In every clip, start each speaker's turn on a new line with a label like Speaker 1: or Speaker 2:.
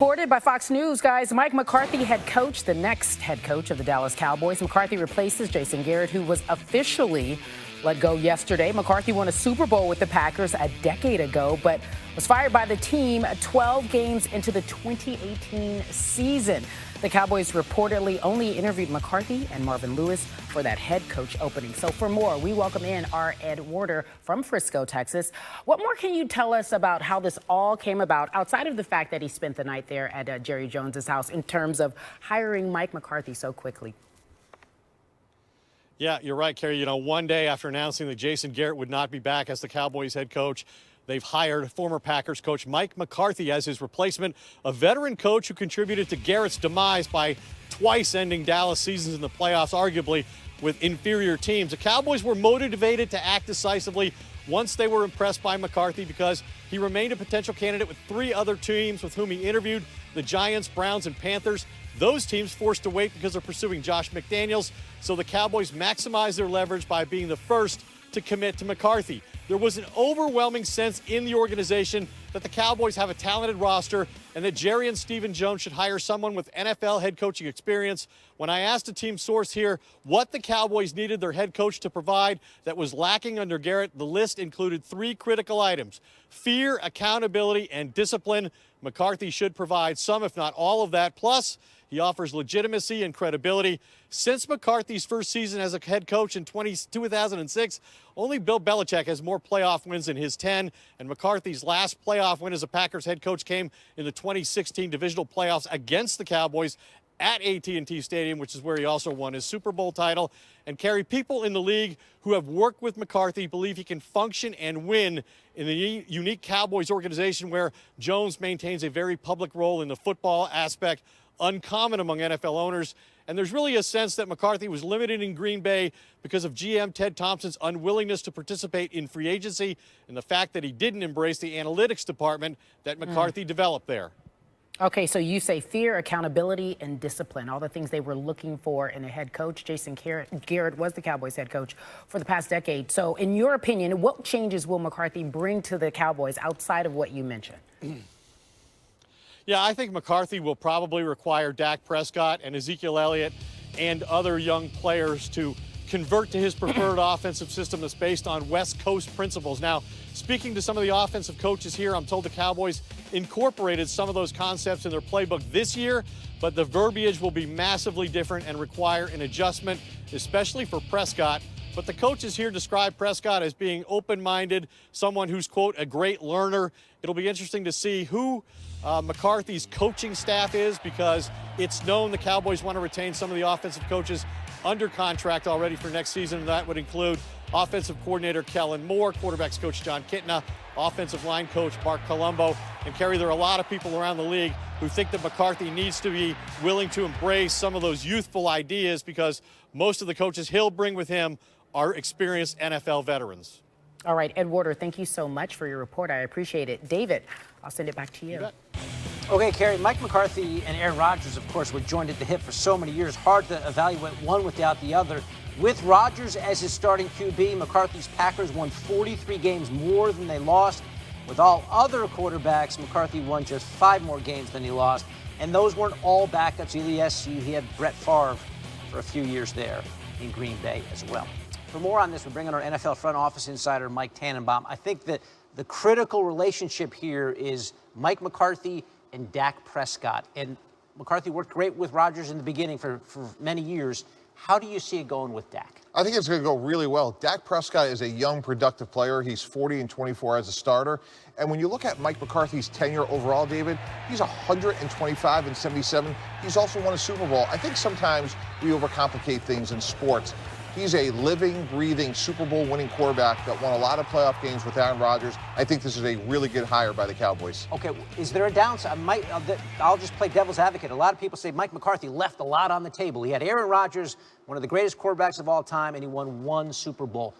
Speaker 1: Reported by Fox News, guys, Mike McCarthy, head coach, the next head coach of the Dallas Cowboys. McCarthy replaces Jason Garrett, who was officially let go yesterday. McCarthy won a Super Bowl with the Packers a decade ago, but was fired by the team 12 games into the 2018 season. The Cowboys reportedly only interviewed McCarthy and Marvin Lewis for that head coach opening. So for more, we welcome in our Ed Warder from Frisco, Texas. What more can you tell us about how this all came about, outside of the fact that he spent the night there at Jerry Jones's house, in terms of hiring Mike McCarthy so quickly?
Speaker 2: Yeah, you're right, Carrie. You know, one day after announcing that Jason Garrett would not be back as the Cowboys head coach, they've hired former Packers coach Mike McCarthy as his replacement, a veteran coach who contributed to Garrett's demise by twice ending Dallas seasons in the playoffs, arguably with inferior teams. The Cowboys were motivated to act decisively once they were impressed by McCarthy because he remained a potential candidate with three other teams with whom he interviewed, the Giants, Browns, and Panthers. Those teams forced to wait because they're pursuing Josh McDaniels, so the Cowboys maximized their leverage by being the first to commit to McCarthy. There was an overwhelming sense in the organization that the Cowboys have a talented roster and that Jerry and Stephen Jones should hire someone with NFL head coaching experience. When I asked a team source here what the Cowboys needed their head coach to provide that was lacking under Garrett, the list included three critical items: fear, accountability, and discipline. McCarthy should provide some, if not all of that. Plus, he offers legitimacy and credibility. Since McCarthy's first season as a head coach in 2006, only Bill Belichick has more playoff wins than his 10, and McCarthy's last playoff win as a Packers head coach came in the 2016 divisional playoffs against the Cowboys at AT&T Stadium, which is where he also won his Super Bowl title. And Carrie, people in the league who have worked with McCarthy believe he can function and win in the unique Cowboys organization where Jones maintains a very public role in the football aspect, uncommon among NFL owners. And there's really a sense that McCarthy was limited in Green Bay because of GM Ted Thompson's unwillingness to participate in free agency and the fact that he didn't embrace the analytics department that McCarthy developed there.
Speaker 1: Okay, so you say fear, accountability, and discipline, all the things they were looking for in a head coach. Jason Garrett was the Cowboys head coach for the past decade. So in your opinion, what changes will McCarthy bring to the Cowboys outside of what you mentioned?
Speaker 2: Yeah, I think McCarthy will probably require Dak Prescott and Ezekiel Elliott and other young players to convert to his preferred offensive system that's based on West Coast principles. Now, speaking to some of the offensive coaches here, I'm told the Cowboys incorporated some of those concepts in their playbook this year, but the verbiage will be massively different and require an adjustment, especially for Prescott. But the coaches here describe Prescott as being open-minded, someone who's, quote, a great learner. It'll be interesting to see who McCarthy's coaching staff is, because it's known the Cowboys want to retain some of the offensive coaches under contract already for next season. And that would include offensive coordinator Kellen Moore, quarterbacks coach John Kitna, offensive line coach Mark Colombo. And Kerry, there are a lot of people around the league who think that McCarthy needs to be willing to embrace some of those youthful ideas, because most of the coaches he'll bring with him are experienced NFL veterans.
Speaker 1: All right, Ed Warder, thank you so much for your report. I appreciate it. David, I'll send it back to you.
Speaker 3: Okay, Carrie, Mike McCarthy and Aaron Rodgers, of course, were joined at the hip for so many years. Hard to evaluate one without the other. With Rodgers as his starting QB, McCarthy's Packers won 43 games more than they lost. With all other quarterbacks, McCarthy won just 5 more games than he lost. And those weren't all backups either. Yes, he had Brett Favre for a few years there in Green Bay as well. For more on this, we bring in our NFL front office insider, Mike Tannenbaum. I think that the critical relationship here is Mike McCarthy and Dak Prescott. And McCarthy worked great with Rodgers in the beginning for many years. How do you see it going with Dak?
Speaker 4: I think it's going to go really well. Dak Prescott is a young, productive player. He's 40-24 as a starter. And when you look at Mike McCarthy's tenure overall, David, he's 125-77. He's also won a Super Bowl. I think sometimes we overcomplicate things in sports. He's a living, breathing Super Bowl winning quarterback that won a lot of playoff games with Aaron Rodgers. I think this is a really good hire by the Cowboys.
Speaker 3: Okay, is there a downside? I'll just play devil's advocate. A lot of people say Mike McCarthy left a lot on the table. He had Aaron Rodgers, one of the greatest quarterbacks of all time, and he won 1 Super Bowl.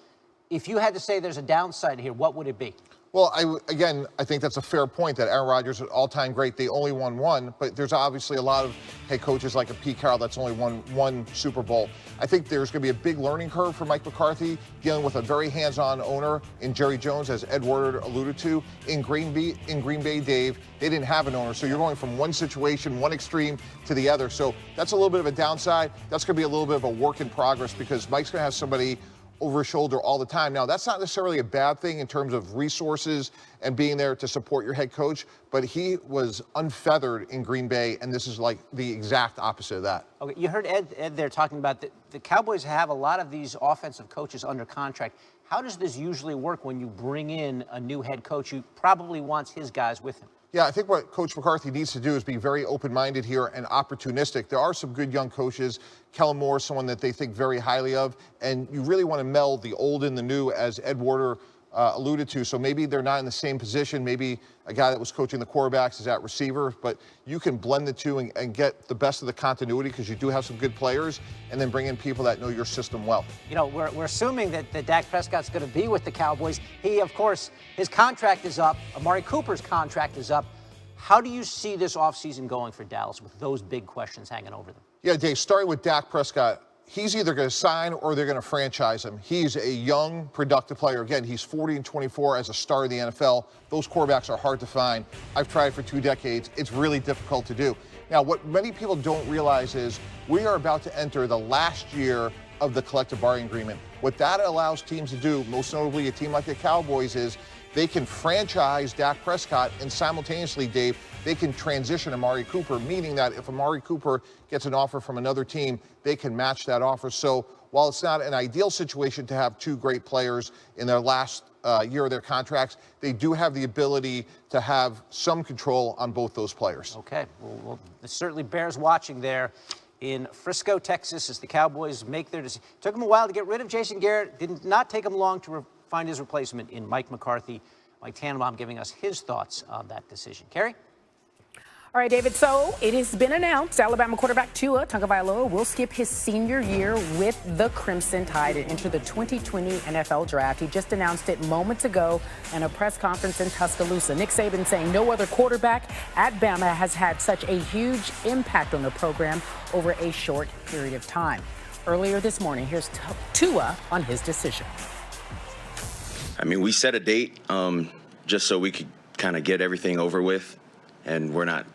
Speaker 3: If you had to say there's a downside here, what would it be?
Speaker 4: Well, I think that's a fair point that Aaron Rodgers is all-time great. They only won one, but there's obviously a lot of head coaches like a Pete Carroll that's only won one Super Bowl. I think there's going to be a big learning curve for Mike McCarthy, dealing with a very hands-on owner in Jerry Jones, as Ed Werder alluded to. In Green Bay, Dave, they didn't have an owner, so you're going from one situation, one extreme to the other. So that's a little bit of a downside. That's going to be a little bit of a work in progress because Mike's going to have somebody over his shoulder all the time. Now, that's not necessarily a bad thing in terms of resources and being there to support your head coach, but he was unfeathered in Green Bay, and this is like the exact opposite of that.
Speaker 3: Okay, you heard Ed there talking about the Cowboys have a lot of these offensive coaches under contract. How does this usually work when you bring in a new head coach who probably wants his guys with him?
Speaker 4: Yeah, I think what Coach McCarthy needs to do is be very open-minded here and opportunistic. There are some good young coaches. Kellen Moore, someone that they think very highly of, and you really want to meld the old and the new, as Ed Werder alluded to. So maybe they're not in the same position. Maybe a guy that was coaching the quarterbacks is at receiver, but you can blend the two and get the best of the continuity because you do have some good players, and then bring in people that know your system well.
Speaker 3: You know, we're assuming that Dak Prescott's going to be with the Cowboys. He, of course, his contract is up. Amari Cooper's contract is up. How do you see this offseason going for Dallas with those big questions hanging over them?
Speaker 4: Yeah, Dave, starting with Dak Prescott, he's either going to sign or they're going to franchise him. He's a young, productive player. Again, he's 40 and 24 as a star in the NFL. Those quarterbacks are hard to find. I've tried for 2 decades. It's really difficult to do. Now, what many people don't realize is we are about to enter the last year of the collective bargaining agreement. What that allows teams to do, most notably a team like the Cowboys, is they can franchise Dak Prescott, and simultaneously, Dave, they can transition Amari Cooper, meaning that if Amari Cooper gets an offer from another team, they can match that offer. So while it's not an ideal situation to have 2 great players in their last year of their contracts, they do have the ability to have some control on both those players.
Speaker 3: Okay, well, it certainly bears watching there in Frisco, Texas, as the Cowboys make their decision. Took them a while to get rid of Jason Garrett. Did not take them long to find his replacement in Mike McCarthy. Mike Tannenbaum giving us his thoughts on that decision. Carrie?
Speaker 1: All right, David, so it has been announced Alabama quarterback Tua Tagovailoa will skip his senior year with the Crimson Tide and enter the 2020 NFL Draft. He just announced it moments ago in a press conference in Tuscaloosa. Nick Saban saying no other quarterback at Bama has had such a huge impact on the program over a short period of time. Earlier this morning, here's Tua on his decision.
Speaker 5: I mean, we set a date just so we could kind of get everything over with, and we're not